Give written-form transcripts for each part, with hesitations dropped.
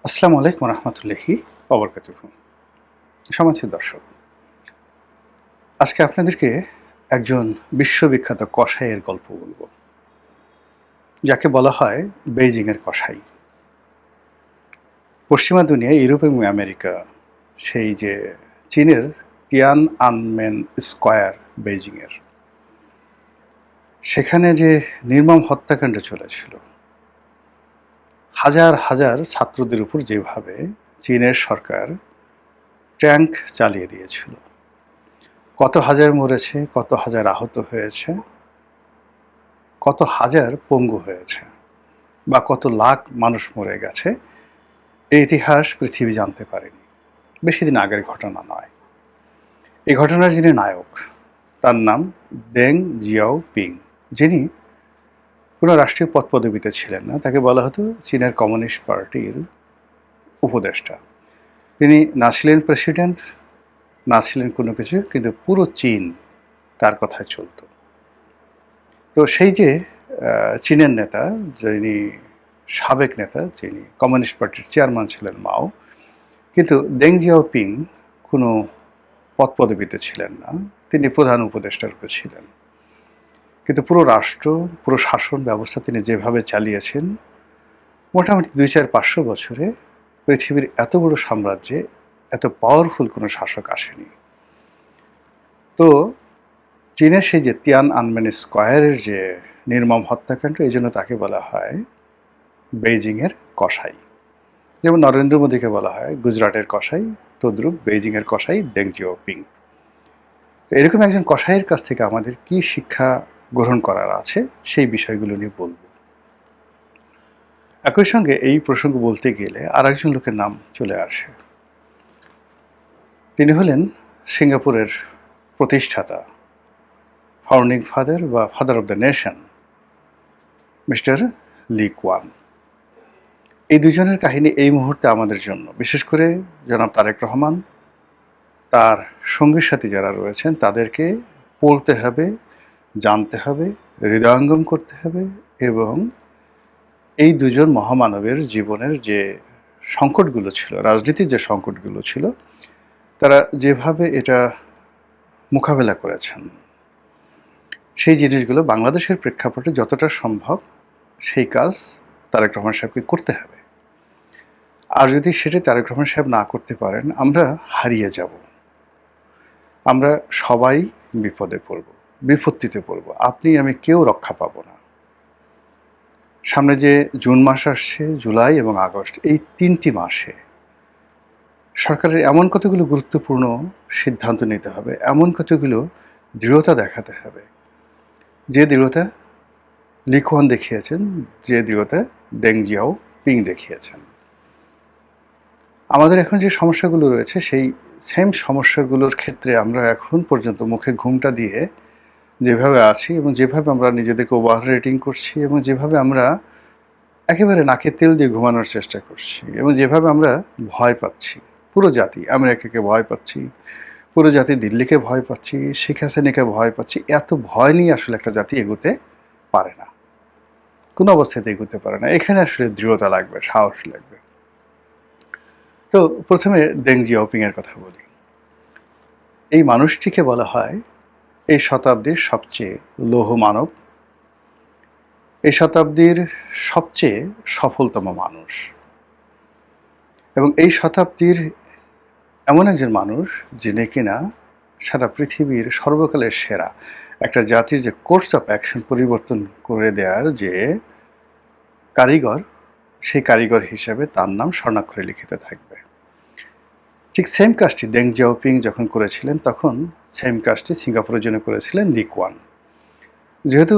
আসসালামু আলাইকুম রহমতুল্লাহি ওবরকাতুহু। সম্মানিত দর্শক, আজকে আপনাদেরকে একজন বিশ্ববিখ্যাত কসাইয়ের গল্প বলবো, যাকে বলা হয় বেইজিংয়ের কসাই। পশ্চিমা দুনিয়ায় ইউরোপ এবং আমেরিকা, সেই যে চীনের তিয়ান আনমেন স্কয়ার বেইজিংয়ের, সেখানে যে নির্মম হত্যাকাণ্ড চলেছিল, হাজার হাজার ছাত্রদের উপর যেভাবে চীনের সরকার ট্যাঙ্ক চালিয়ে দিয়েছিল, কত হাজার মরেছে, কত হাজার আহত হয়েছে, কত হাজার পঙ্গু হয়েছে, বা কত লাখ মানুষ মরে গেছে, এই ইতিহাস পৃথিবী জানতে পারেনি। বেশি দিন আগের ঘটনা নয়। এই ঘটনার যিনি নায়ক, তার নাম দেং জিয়াওপিং, যিনি কোনো রাষ্ট্রীয় পদ পদবিতে ছিলেন না। তাকে বলা হতো চীনের কমিউনিস্ট পার্টির উপদেষ্টা। তিনি না ছিলেন প্রেসিডেন্ট, না ছিলেন কোনো কিছু, কিন্তু পুরো চীন তার কথায় চলত। তো সেই যে চীনের নেতা, যিনি সাবেক নেতা, যিনি কমিউনিস্ট পার্টির চেয়ারম্যান ছিলেন মাও, কিন্তু দেং জিয়াওপিং কোনো পদ পদবিতে ছিলেন না, তিনি প্রধান উপদেষ্টার রূপে ছিলেন। কিন্তু পুরো রাষ্ট্র, পুরো শাসন ব্যবস্থা তিনি যেভাবে চালিয়েছেন, মোটামুটি ২-৪-৫০০ বছরে পৃথিবীর এত বড় সাম্রাজ্যে এত পাওয়ারফুল কোনো শাসক আসেনি। তো চীনের সেই যে তিয়ান আনমেন স্কয়ারের যে নির্মম হত্যাকাণ্ড, এই জন্য তাকে বলা হয় বেইজিংয়ের কসাই। যেমন নরেন্দ্র মোদীকে বলা হয় গুজরাটের কসাই, তদ্রূপ বেইজিংয়ের কসাই দেং জিয়াওপিং। এরকম একজন কসাইয়ের কাছ থেকে আমাদের কি শিক্ষা গ্রহণ করার আছে, সেই বিষয়গুলো নিয়ে বলব। একই সঙ্গে এই প্রসঙ্গ বলতে গেলে আর একজন লোকের নাম চলে আসে। তিনি হলেন সিঙ্গাপুরের প্রতিষ্ঠাতা, ফাউন্ডিং ফাদার বা father of the nation, mister Lee Kuan. এই দুজনের কাহিনী এই মুহূর্তে আমাদের জন্য, বিশেষ করে জনাব তারেক রহমান, তার সঙ্গী সাথী যারা রয়েছেন, তাদেরকে পড়তে হবে, জানতে হবে, হৃদয়ঙ্গম করতে হবে, এবং এই দুজন মহামানবের জীবনের যে সংকটগুলো ছিল, রাজনীতির যে সংকটগুলো ছিল, তারা যেভাবে এটা মোকাবেলা করেছেন, সেই জিনিসগুলো বাংলাদেশের প্রেক্ষাপটে যতটা সম্ভব সেই কাজ তারেক রহমান সাহেবকে করতে হবে। আর যদি সেটা তারেক রহমান সাহেব না করতে পারেন, আমরা হারিয়ে যাব, আমরা সবাই বিপদে পড়ব, বিপত্তিতে পড়ব। আপনি আমি কেউ রক্ষা পাবো না। সামনে যে জুন মাস আসছে, জুলাই এবং আগস্ট, এই ৩টি মাসে সরকারের এমন কতগুলো গুরুত্বপূর্ণ সিদ্ধান্ত নিতে হবে, এমন কতগুলো দৃঢ়তা দেখাতে হবে, যে দৃঢ়তা লি কুয়ান দেখিয়েছেন, যে দৃঢ়তা দেং জিয়াওপিং দেখিয়েছেন। আমাদের এখন যে সমস্যাগুলো রয়েছে, সেই সেম সমস্যাগুলোর ক্ষেত্রে আমরা এখন পর্যন্ত মুখে ঘুমটা দিয়ে যেভাবে আছি, এবং যেভাবে আমরা নিজেদেরকে ওভার রেটিং করছি, এবং যেভাবে আমরা একেবারে নাকে তেল দিয়ে ঘুমানোর চেষ্টা করছি, এবং যেভাবে আমরা ভয় পাচ্ছি, পুরো জাতি আমেরিকাকে ভয় পাচ্ছি, পুরো জাতি দিল্লিকে ভয় পাচ্ছি, শেখ হাসিনাকে ভয় পাচ্ছি, এত ভয় নিয়ে আসলে একটা জাতি এগোতে পারে না, কোনো অবস্থাতে এগোতে পারে না। এখানে আসলে দৃঢ়তা লাগবে, সাহস লাগবে। তো প্রথমে দেং জিয়াওপিংয়ের কথা বলি। এই মানুষটিকে বলা হয় এই শতাব্দীর সবচেয়ে লৌহ মানব, এই শতাব্দীর সবচেয়ে সফলতম মানুষ, এবং এই শতাব্দীর এমন একজন মানুষ যিনি কিনা সারা পৃথিবীর সর্বকালের সেরা, একটা জাতির যে কোর্স অফ অ্যাকশন পরিবর্তন করে দেওয়ার যে কারিগর, সেই কারিগর হিসেবে তার নাম স্বর্ণাক্ষরে লিখিত থাকবে। ঠিক সেম কাজটি দেং জিয়াওপিং যখন করেছিলেন, তখন সেম কাজটি সিঙ্গাপুরের জন্য করেছিলেন লি কুয়ান। যেহেতু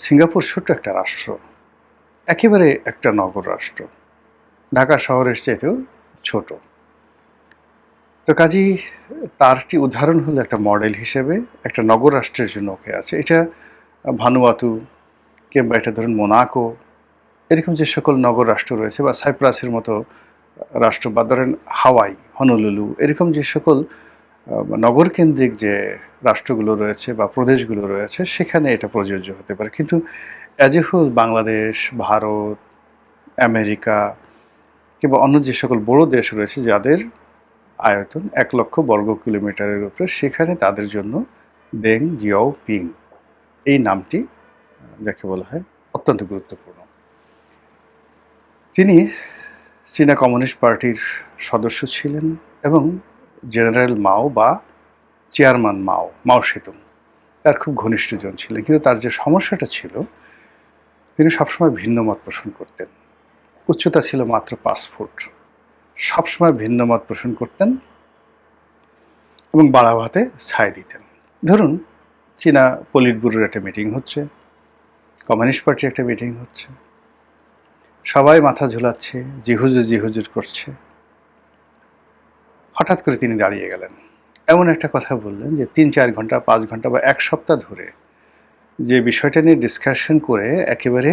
সিঙ্গাপুর ছোট্ট একটা রাষ্ট্র, একেবারে একটা নগর রাষ্ট্র, ঢাকা শহরের চাইতেও ছোট, তো কাজেই তারটি উদাহরণ হলো একটা মডেল হিসেবে একটা নগর রাষ্ট্রের জন্য ওকে আছে। এটা ভানুয়াতু কিংবা এটা ধরুন মোনাকো, এরকম যে সকল নগর রাষ্ট্র রয়েছে, বা সাইপ্রাসের মতো রাষ্ট্র, বা ধরেন হাওয়াই, হনলুলু, এরকম যে সকল নগরকেন্দ্রিক যে রাষ্ট্রগুলো রয়েছে বা প্রদেশগুলো রয়েছে, সেখানে এটা প্রযোজ্য হতে পারে। কিন্তু as a whole Bangladesh, Bharat, America, কিংবা অন্য যে সকল বড় দেশ রয়েছে যাদের আয়তন 1,00,000 বর্গ কিলোমিটারের উপরে, সেখানে তাদের জন্য দেং জিয়াওপিং এই নামটি যাকে বলা হয় অত্যন্ত গুরুত্বপূর্ণ। তিনি চীনা কমিউনিস্ট পার্টির সদস্য ছিলেন এবং জেনারেল মাও বা চেয়ারম্যান মাও সেতুং তার খুব ঘনিষ্ঠজন ছিলেন। কিন্তু তার যে সমস্যাটা ছিল, তিনি সবসময় ভিন্ন মত পোষণ করতেন। উচ্চতা ছিল মাত্র 5 ফুট। সবসময় ভিন্ন মত পোষণ করতেন এবং বাড়াভাতে ছাই দিতেন। ধরুন চীনা পলিট ব্যুরোর একটা মিটিং হচ্ছে, কমিউনিস্ট পার্টির একটা মিটিং হচ্ছে, সবাই মাথা ঝুলাচ্ছে, জিহুজুর করছে। হঠাৎ করে তিনি দাঁড়িয়ে গেলেন, এমন একটা কথা বললেন যে 3-4 ঘন্টা 5 ঘন্টা বা 1 সপ্তাহ ধরে যে বিষয়টা নিয়ে ডিসকাশন করে একেবারে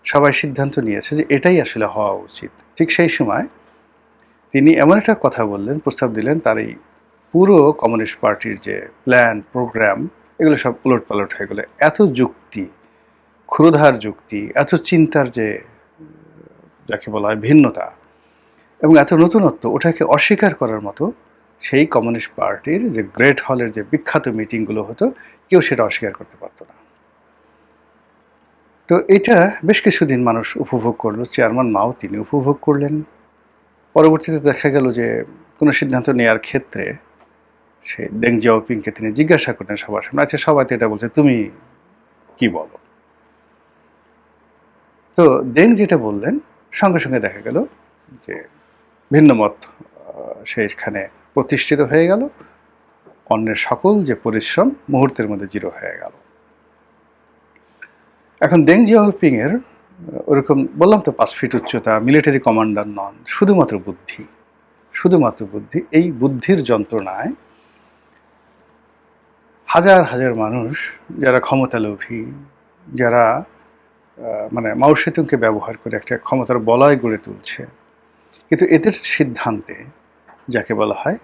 সবাই সিদ্ধান্ত নিয়েছে যে এটাই আসলে হওয়া উচিত। ঠিক সেই সময় তিনি এমন একটা কথা বললেন, প্রস্তাব দিলেন, তার এই পুরো কমিউনিস্ট পার্টির যে প্ল্যান প্রোগ্রাম এগুলো সব উলটপালট হয়ে গেল। এত যুক্তি, ক্ষুরধার যুক্তি, এত চিন্তার যে যাকে বলা হয় ভিন্নতা এবং এত নতুনত্ব, ওটাকে অস্বীকার করার মতো সেই কমিউনিস্ট পার্টির যে গ্রেট হলের যে বিখ্যাত মিটিংগুলো হতো, কেউ সেটা অস্বীকার করতে পারতো না। তো এটা বেশ কিছুদিন মানুষ উপভোগ করলো, চেয়ারম্যান মাও তিনি উপভোগ করলেন। পরবর্তীতে দেখা গেল যে কোনো সিদ্ধান্ত নেওয়ার ক্ষেত্রে সে দেং জিয়াওপিংকে তিনি জিজ্ঞাসা করতেন সবার সামনে, আচ্ছা সবাই তো এটা বলছে, তুমি কি বলো? তো দেং যেটা বললেন সঙ্গে সঙ্গে দেখা গেল যে ভিন্ন মত সেইখানে প্রতিষ্ঠিত হয়ে গেল। অন্যের সকল যে পরিশ্রম মুহূর্তের মধ্যে জিরো হয়ে গেল। এখন দেং জিয়াওপিং এর ওরকম বললাম তো 5 ফিট উচ্চতা, মিলিটারি কমান্ডার নন, শুধুমাত্র বুদ্ধি। এই বুদ্ধির যন্ত্রণায় হাজার হাজার মানুষ যারা ক্ষমতালোভী, যারা মানে মাও সেতুংকে ব্যবহার করে একটা ক্ষমতার বলয় গড়ে তুলছে, কিন্তু এদের সিদ্ধান্তে যাকে বলা হয়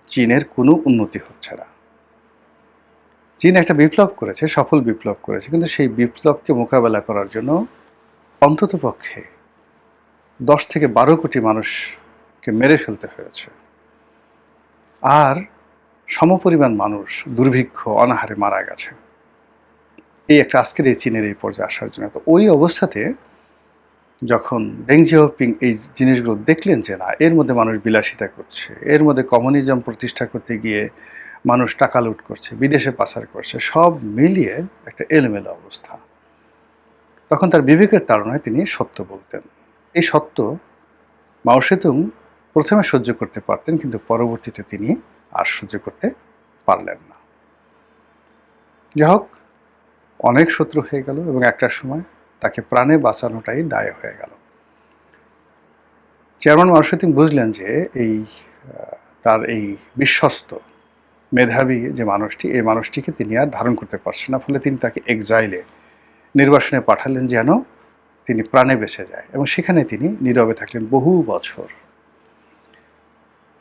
চীনের কোনো উন্নতি হচ্ছে না। চীন একটা বিপ্লব করেছে, সফল বিপ্লব করেছে, কিন্তু সেই বিপ্লবকে মোকাবেলা করার জন্য অন্তত পক্ষে 10 থেকে 12 কোটি মানুষকে মেরে ফেলতে হয়েছে। আর সমপরিমাণ মানুষ দুর্ভিক্ষ অনাহারে মারা গেছে এই একটা আজকের এই চীনের এই পর্যায়ে আসার জন্য। তো ওই অবস্থাতে যখন দেং জিয়াওপিং এই জিনিসগুলো দেখলেন যে না, এর মধ্যে মানুষ বিলাসিতা করছে, এর মধ্যে কমিউনিজম প্রতিষ্ঠা করতে গিয়ে মানুষ টাকা লুট করছে, বিদেশে পাচার করছে, সব মিলিয়ে একটা এলোমেলো অবস্থা, তখন তার বিবেকের তাড়নায় তিনি সত্য বলতেন। এই সত্য মাও সেতুং প্রথমে সহ্য করতে পারতেন, কিন্তু পরবর্তীতে তিনি আর সহ্য করতে পারলেন না। যাই হোক, অনেক শত্রু হয়ে গেল এবং একটা সময় তাকে প্রাণে বাঁচানোটাই দায় হয়ে গেল। চেয়ারম্যান মাও সেতুং বুঝলেন যে এই তার এই বিশ্বস্ত মেধাবী যে মানুষটি, এই মানুষটিকে তিনি আর ধারণ করতে পারছেন না। ফলে তিনি তাকে এক্সাইলে, নির্বাসনে পাঠালেন যেন তিনি প্রাণে বেঁচে যায়, এবং সেখানে তিনি নীরবে থাকলেন বহু বছর।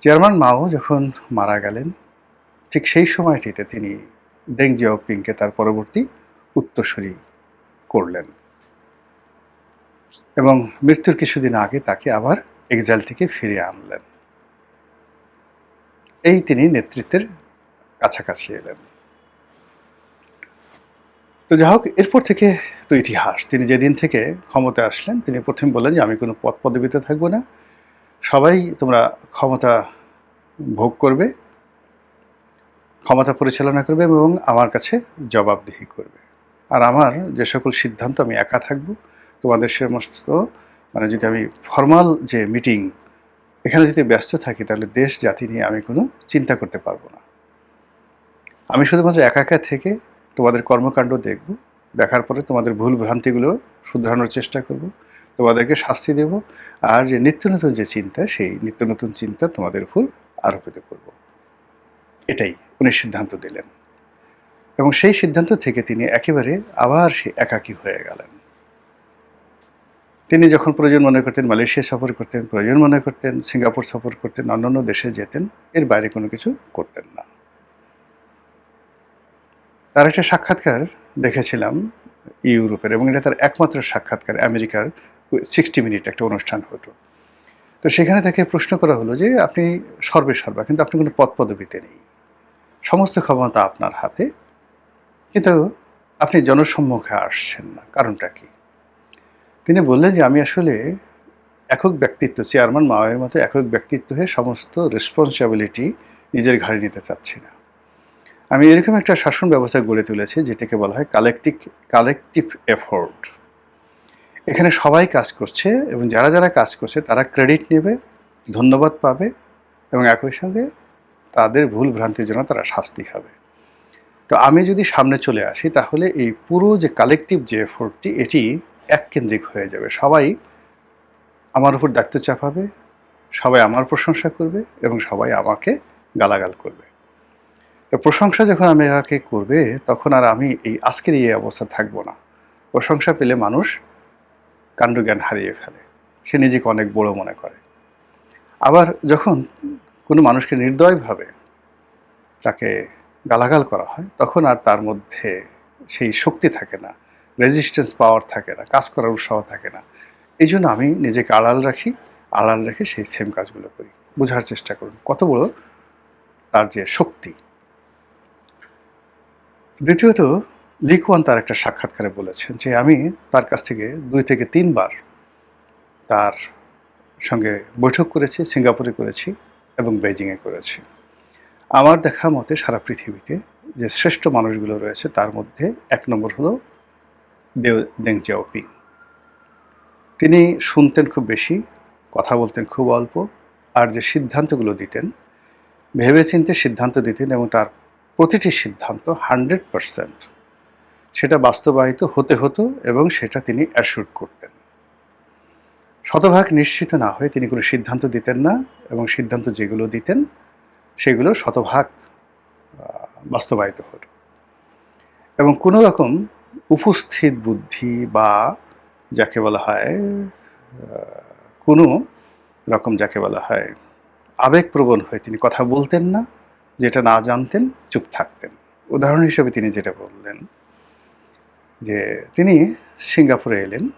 চেয়ারম্যান মাও যখন মারা গেলেন, ঠিক সেই সময়টিতে তিনি দেং জিয়াওপিংকে তার পরবর্তী উত্তরসূরি করলেন এবং মৃত্যুর কিছুদিন আগে তাকে আবার এক্সাইল থেকে ফিরিয়ে আনলেন। এই তিনি নেতৃত্বের কাছাকাছি এলেন। তো যাই হোক, এরপর থেকে তো ইতিহাস। তিনি যেদিন থেকে ক্ষমতায় আসলেন, তিনি প্রথমে বললেন যে আমি কোনো পদ পদবিতে থাকবো না, সবাই তোমরা ক্ষমতা ভোগ করবে, ক্ষমতা পরিচালনা করবে এবং আমার কাছে জবাবদিহি করবে। আর আমার যে সকল সিদ্ধান্ত, আমি একা থাকবো, তোমাদের সমস্ত মানে যদি আমি ফর্মাল যে মিটিং এখানে যদি ব্যস্ত থাকি, তাহলে দেশ জাতি নিয়ে আমি কোনো চিন্তা করতে পারবো না। আমি শুধুমাত্র একা একা থেকে তোমাদের কর্মকাণ্ড দেখব, দেখার পরে তোমাদের ভুল ভ্রান্তিগুলো শুধরানোর চেষ্টা করব, তোমাদেরকে শাস্তি দেব, আর যে নিত্য নতুন যে চিন্তা, সেই নিত্য নতুন চিন্তা তোমাদের উপর আরোপিত করব। এটাই উনি সিদ্ধান্ত দিলেন এবং সেই সিদ্ধান্ত থেকে তিনি একেবারে আবার সে একাকী হয়ে গেলেন। তিনি যখন প্রয়োজন মনে করতেন মালয়েশিয়া সফর করতেন, প্রয়োজন মনে করতেন সিঙ্গাপুর সফর করতেন, অন্যান্য দেশে যেতেন, এর বাইরে কোনো কিছু করতেন না। তার একটা সাক্ষাৎকার দেখেছিলাম ইউরোপের, এবং এটা তার একমাত্র সাক্ষাৎকার। আমেরিকার 60 মিনিট একটা অনুষ্ঠান হতো, তো সেখানে তাকে প্রশ্ন করা হলো যে, "আপনি সর্বেসর্বা, কিন্তু আপনি কোনো পদপদবীতে নেই। সমস্ত ক্ষমতা আপনার হাতে। কিন্তু আপনি জনসম্মুখে আসছেন না। কারণটা কি?" তিনি বললেন যে, "আমি আসলে একক ব্যক্তিত্ব, চেয়ারম্যান মাওয়ের মতো একক ব্যক্তিত্ব হয়ে সমস্ত রেসপন্সিবিলিটি নিজের ঘাড়ে নিতে চাচ্ছি না। আমি এরকম একটা শাসন ব্যবস্থা গড়ে তুলেছি যেটাকে বলা হয় কালেকটিভ এফোর্ট। এখানে সবাই কাজ করছে এবং যারা কাজ করছে তারা ক্রেডিট নেবে, ধন্যবাদ পাবে এবং একই সঙ্গে তাদের ভুল ভ্রান্তির জন্য তারা শাস্তি হবে। তো আমি যদি সামনে চলে আসি তাহলে এই পুরো যে কালেকটিভ যে এফোর্টটি এটি এককেন্দ্রিক হয়ে যাবে। সবাই আমার উপর দায়িত্ব চাপাবে, সবাই আমার প্রশংসা করবে এবং সবাই আমাকে গালাগাল করবে। তো প্রশংসা যখন আমাকে করবে তখন আর আমি আজকের এই অবস্থা থাকবো না। প্রশংসা পেলে মানুষ কাণ্ডজ্ঞান হারিয়ে ফেলে। সে নিজেকে অনেক বড় মনে করে। আবার যখন কোনো মানুষকে নির্দয়ভাবে তাকে গালাগাল করা হয় তখন আর তার মধ্যে সেই শক্তি থাকে না, রেজিস্ট্যান্স পাওয়ার থাকে না, কাজ করার উৎসাহ থাকে না। এই জন্য আমি নিজেকে আড়াল রেখে সেই সেম কাজগুলো করি। বোঝার চেষ্টা করুন কত বড় তার যে শক্তি। দ্বিতীয়ত লি কুয়ান তার একটা সাক্ষাৎকারে বলেছেন যে, "আমি তার কাছ থেকে ২ থেকে ৩ বার তার সঙ্গে বৈঠক করেছি, সিঙ্গাপুরে করেছি এবং বেইজিংয়ে করেছি। আমার দেখা মতে সারা পৃথিবীতে যে শ্রেষ্ঠ মানুষগুলো রয়েছে তার মধ্যে ১ নম্বর হলো দেং জিয়াওপিং। তিনি শুনতেন খুব বেশি, কথা বলতেন খুব অল্প, আর যে সিদ্ধান্তগুলো দিতেন, ভেবেচিন্তে সিদ্ধান্ত দিতেন এবং তার প্রতিটি সিদ্ধান্ত 100% সেটা বাস্তবায়িত হতো এবং সেটা তিনি অ্যাসিওর করতেন। শতভাগ নিশ্চিত না হয়ে তিনি কোনো সিদ্ধান্ত দিতেন না এবং সিদ্ধান্ত যেগুলো দিতেন সেগুলো শতভাগ বাস্তবায়িত হতো। এবং কোনো রকম উপস্থিত বুদ্ধি বা যাকে বলা হয় কোনো রকম যাকে বলা হয় আবেগপ্রবণ হয়ে তিনি কথা বলতেন না, যেটা না জানতেন চুপ থাকতেন। উদাহরণ হিসেবে তিনি যেটা বললেন যে তিনি সিঙ্গাপুরে এলেন,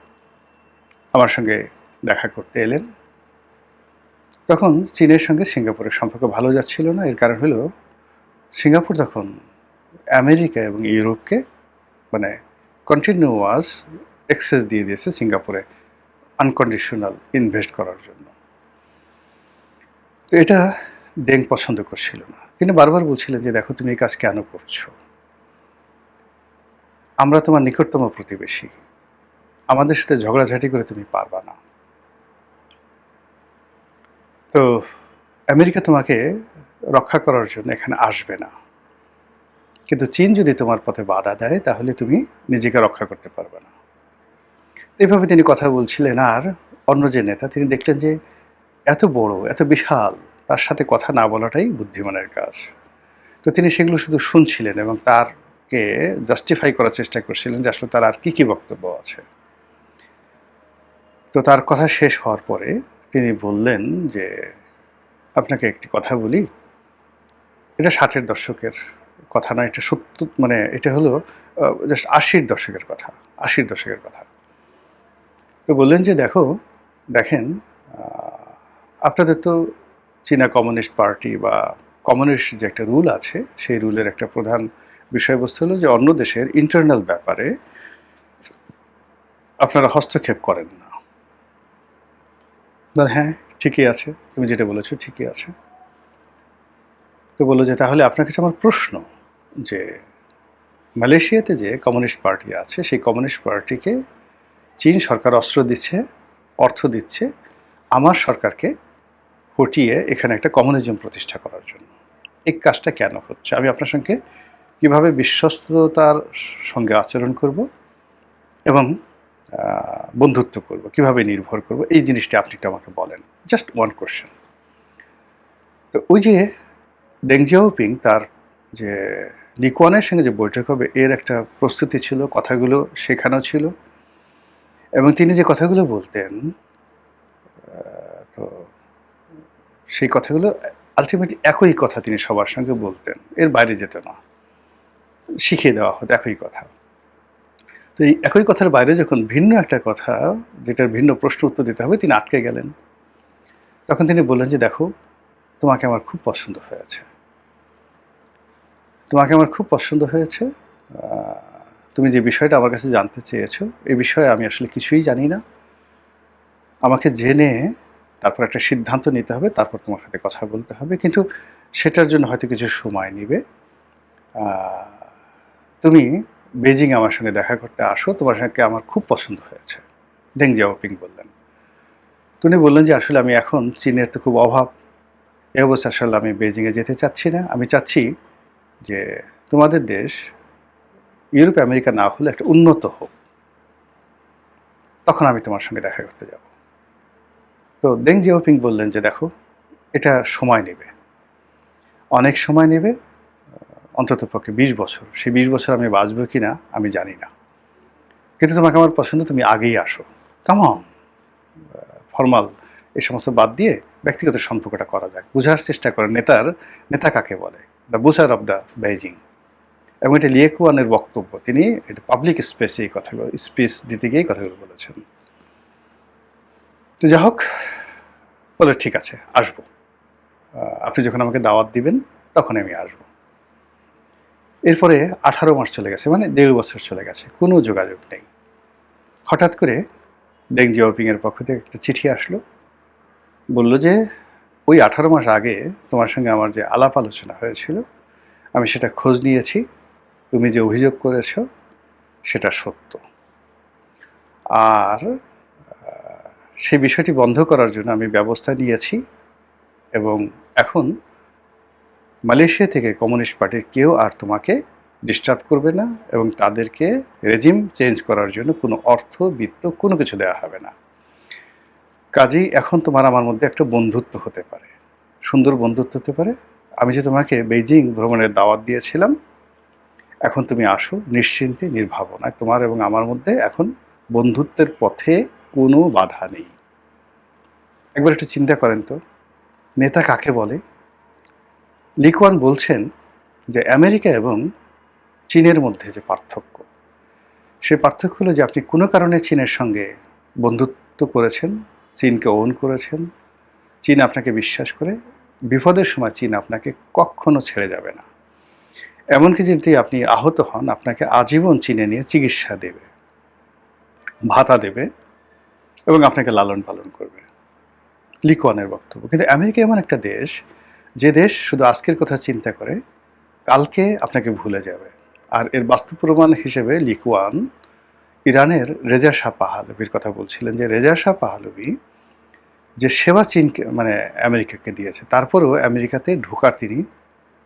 আমার সঙ্গে দেখা করতে এলেন। তখন চীনের সঙ্গে সিঙ্গাপুরের সম্পর্ক ভালো যাচ্ছিল না। এর কারণ হলো সিঙ্গাপুর তখন আমেরিকা এবং ইউরোপকে মানে কন্টিনিউয়াস অ্যাক্সেস দিয়ে দিয়েছে সিঙ্গাপুরে আনকন্ডিশনাল ইনভেস্ট করার জন্য। তো এটা দেং পছন্দ করছিল না। তিনি বারবার বলছিলেন যে, "দেখো তুমি এই কাজ কেন করছো? আমরা তোমার নিকটতম প্রতিবেশী। আমাদের সাথে ঝগড়াঝাটি করে তুমি পারবা না। তো আমেরিকা তোমাকে রক্ষা করার জন্য এখানে আসবে না। কিন্তু চীন যদি তোমার পথে বাধা দেয় তাহলে তুমি নিজেকে রক্ষা করতে পারবে না।" এভাবে তিনি কথা বলছিলেন। আর অন্য যে নেতা তিনি দেখলেন যে এত বড়, এত বিশাল, তার সাথে কথা না বলাটাই বুদ্ধিমানের কাজ। তো তিনি সেগুলো শুধু শুনছিলেন এবং তারকে জাস্টিফাই করার চেষ্টা করছিলেন যে আসলে তার আর কী বক্তব্য আছে। তো তার কথা শেষ হওয়ার পরে তিনি বললেন যে, "আপনাকে একটি কথা বলি, এটা ৬০-এর দশকের কথা নয়, এটা মানে এটা হলো জাস্ট ৮০-র দশকের কথা, ৮০-র দশকের কথা।" তো বললেন যে, দেখেন আপনাদের তো চীনা কমিউনিস্ট পার্টি বা কমিউনিস্ট যে একটা রুল আছে সেই রুলের একটা প্রধান বিষয়বস্তু হলো যে অন্য দেশের ইন্টারনাল ব্যাপারে আপনারা হস্তক্ষেপ করেন না। হ্যাঁ, ঠিকই আছে, তুমি যেটা বলেছো ঠিকই আছে। তো বললো যে, "তাহলে আপনার কাছে আমার প্রশ্ন যে মালয়েশিয়াতে যে কমিউনিস্ট পার্টি আছে সেই কমিউনিস্ট পার্টিকে চীন সরকার অস্ত্র দিচ্ছে, অর্থ দিচ্ছে আমার সরকারকে হটিয়ে এখানে একটা কমিউনিজম প্রতিষ্ঠা করার জন্য। এই কাজটা কেন হচ্ছে? আমি আপনার সঙ্গে কীভাবে বিশ্বস্ততার সঙ্গে আচরণ করব এবং বন্ধুত্ব করব, কীভাবে নির্ভর করব, এই জিনিসটা আপনি একটু আমাকে বলেন। Just one question." তো ওই যে দেং জিয়াওপিং তার যে লি কুয়ানের সঙ্গে যে বৈঠক হবে এর একটা প্রস্তুতি ছিল, কথাগুলো শেখানো ছিল এবং তিনি যে কথাগুলো বলতেন তো সেই কথাগুলো আলটিমেটলি একই কথা তিনি সবার সঙ্গে বলতেন, এর বাইরে যেত না, শিখিয়ে দেওয়া হতো একই কথা। তো এই একই কথার বাইরে যখন ভিন্ন একটা কথা যেটার ভিন্ন প্রশ্ন উত্তর দিতে হবে তিনি আটকে গেলেন। তখন তিনি বললেন যে, দেখো, তোমাকে আমার খুব পছন্দ হয়েছে। তোমাকে আমার খুব পছন্দ হয়েছে। তুমি যে বিষয়টা আমার কাছে জানতে চেয়েছো, এই বিষয়ে আমি আসলে কিছুই জানি না। আমাকে জেনে তারপর একটা সিদ্ধান্ত নিতে হবে, তারপর তোমার সাথে কথা বলতে হবে। কিন্তু সেটার জন্য হয়তো কিছু সময় নিবে। আ তুমি বেজিং আমার সঙ্গে দেখা করতে আসো। তোমার সঙ্গে আমার খুব পছন্দ হয়েছে। ডেং জিয়াওপিং বললেন। তো উনি বললেন যে, আসলে আমি এখন চীনের তো খুব অভাব। এই অবস্থায় আসলে আমি বেজিংয়ে যেতে চাচ্ছি না। আমি চাচ্ছি যে তোমাদের দেশ ইউরোপ, আমেরিকা না হলে একটা উন্নত হোক। তখন আমি তোমার সঙ্গে দেখা করতে যাব। তো দেং জিয়াওপিং বললেন যে, দেখো, এটা সময় নেবে। অনেক সময় নেবে, অন্ততপক্ষে ২০ বছর। সেই ২০ বছর আমি বাঁচব কিনা আমি জানি না। কিন্তু তোমাকে আমার পছন্দ, তুমি আগেই আসো। কাম অন, ফরমাল এই সমস্ত বাদ দিয়ে ব্যক্তিগত সম্পর্কটা করা যাক। বুঝার চেষ্টা করেন নেতা কাকে বলে, দ্য বুসার অফ দ্য বেইজিং। এবং এটা লিয়ে কুয়ানের বক্তব্য। তিনি এটা পাবলিক স্পেসে এই কথাগুলো স্পিচ দিতে গিয়ে কথাগুলো বলেছেন। তো যাই হোক, বলে ঠিক আছে, আসবো। আপনি যখন আমাকে দাওয়াত দিবেন তখন আমি আসবো। এরপরে 18 মাস চলে গেছে, মানে 1.5 বছর চলে গেছে, কোনো যোগাযোগ নেই। হঠাৎ করে ডেং জিয়াওপিংয়ের পক্ষ থেকে একটা চিঠি আসলো। বলল যে, ওই 18 মাস আগে তোমার সঙ্গে আমার যে আলাপ আলোচনা হয়েছিল, আমি সেটা খোঁজ নিয়েছি। তুমি যে অভিযোগ করেছ সেটা সত্য। আর সেই বিষয়টি বন্ধ করার জন্য আমি ব্যবস্থা নিয়েছি এবং এখন মালয়েশিয়া থেকে কমিউনিস্ট পার্টির কেউ আর তোমাকে ডিস্টার্ব করবে না এবং তাদেরকে রেজিম চেঞ্জ করার জন্য কোনো অর্থ, বিত্ত কোনো কিছু দেওয়া হবে না। কাজেই এখন তোমার আমার মধ্যে একটা বন্ধুত্ব হতে পারে, সুন্দর বন্ধুত্ব হতে পারে। আমি যে তোমাকে বেইজিং ভ্রমণের দাওয়াত দিয়েছিলাম, এখন তুমি আসো নিশ্চিন্তে, নির্ভাবনায়। তোমার এবং আমার মধ্যে এখন বন্ধুত্বের পথে কোনো বাধা নেই। একবার একটু চিন্তা করেন তো, নেতা কাকে বলে? লি কুয়ান বলছেন যে আমেরিকা এবং চীনের মধ্যে যে পার্থক্য, সেই পার্থক্য হলো যে আপনি কোনো কারণে চীনের সঙ্গে বন্ধুত্ব করেছেন, চীনকে ওন করেছেন, চীন আপনাকে বিশ্বাস করে, বিপদের সময় চীন আপনাকে কখনো ছেড়ে যাবে না। এমনকি যদি আপনি আহত হন, আপনাকে আজীবন চীনে নিয়ে চিকিৎসা দেবে, ভাতা দেবে এবং আপনাকে লালন পালন করবে। লি কুয়ানের বক্তব্য। কিন্তু আমেরিকা এমন একটা দেশ, যে দেশ শুধু আজকের কথা চিন্তা করে, কালকে আপনাকে ভুলে যাবে। আর এর বাস্তব প্রমাণ হিসেবে লি কুয়ান ইরানের রেজা শাহ পাহলভির কথা বলছিলেন যে রেজা শাহ পাহলভি যে সেবা চীনকে মানে আমেরিকাকে দিয়েছে, তারপরেও আমেরিকাতে ঢোকার তিনি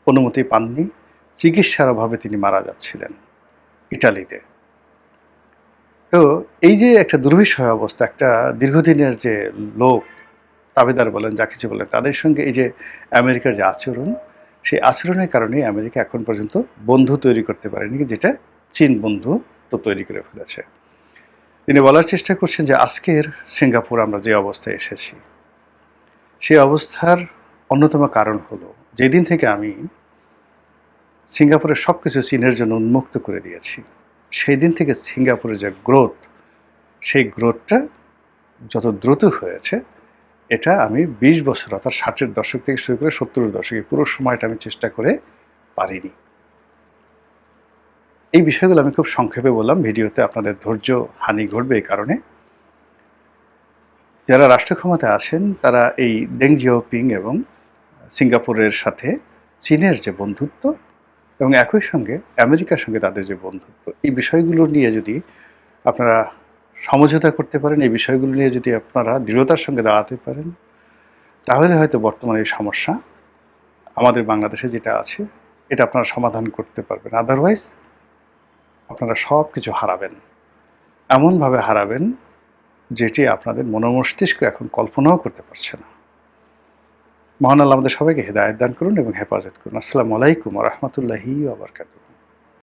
অনুমতি পাননি। চিকিৎসার অভাবে তিনি মারা যাচ্ছিলেন ইটালিতে। তো এই যে একটা দুর্বিষহ অবস্থা, একটা দীর্ঘদিনের যে লোক, তাবেদার বলেন, যা কিছু বলেন, তাদের সঙ্গে এই যে আমেরিকার যে আচরণ, সেই আচরণের কারণেই আমেরিকা এখন পর্যন্ত বন্ধু তৈরি করতে পারেনি, যেটা চীন বন্ধু তো তৈরি করে ফেলেছে। তিনি বলার চেষ্টা করছেন যে আজকের সিঙ্গাপুর আমরা যে অবস্থায় এসেছি, সেই অবস্থার অন্যতম কারণ হলো যেদিন থেকে আমি সিঙ্গাপুরের সব কিছু চীনের জন্য উন্মুক্ত করে দিয়েছি, সেই দিন থেকে সিঙ্গাপুরের যে গ্রোথ, সেই গ্রোথটা যত দ্রুত হয়েছে, এটা আমি ২০ বছর, অর্থাৎ ৬০-এর দশক থেকে শুরু করে ৭০-এর দশকে পুরো সময়টা আমি চেষ্টা করে পারিনি। এই বিষয়গুলো আমি খুব সংক্ষেপে বললাম ভিডিওতে, আপনাদের ধৈর্য হানি ঘটবে এই কারণে। যারা রাষ্ট্র ক্ষমতায় আছেন তারা এই ডেং জিয়াওপিং এবং সিঙ্গাপুরের সাথে চীনের যে বন্ধুত্ব এবং একই সঙ্গে আমেরিকার সঙ্গে তাদের যে বন্ধুত্ব, এই বিষয়গুলো নিয়ে যদি আপনারা সমঝোতা করতে পারেন, এই বিষয়গুলো নিয়ে যদি আপনারা দৃঢ়তার সঙ্গে দাঁড়াতে পারেন, তাহলে হয়তো বর্তমানে এই সমস্যা আমাদের বাংলাদেশে যেটা আছে, এটা আপনারা সমাধান করতে পারবেন। আদারওয়াইজ আপনারা সব কিছু হারাবেন, এমনভাবে হারাবেন যেটি আপনাদের মনোমস্তিষ্ক এখন কল্পনাও করতে পারছে না। মহান আল্লাহ আমাদের সবাইকে হেদায়েত দান করুন এবং হেফাজত করুন। আসসালামু আলাইকুম ওয়া রাহমাতুল্লাহি ওয়া বারাকাতুহু।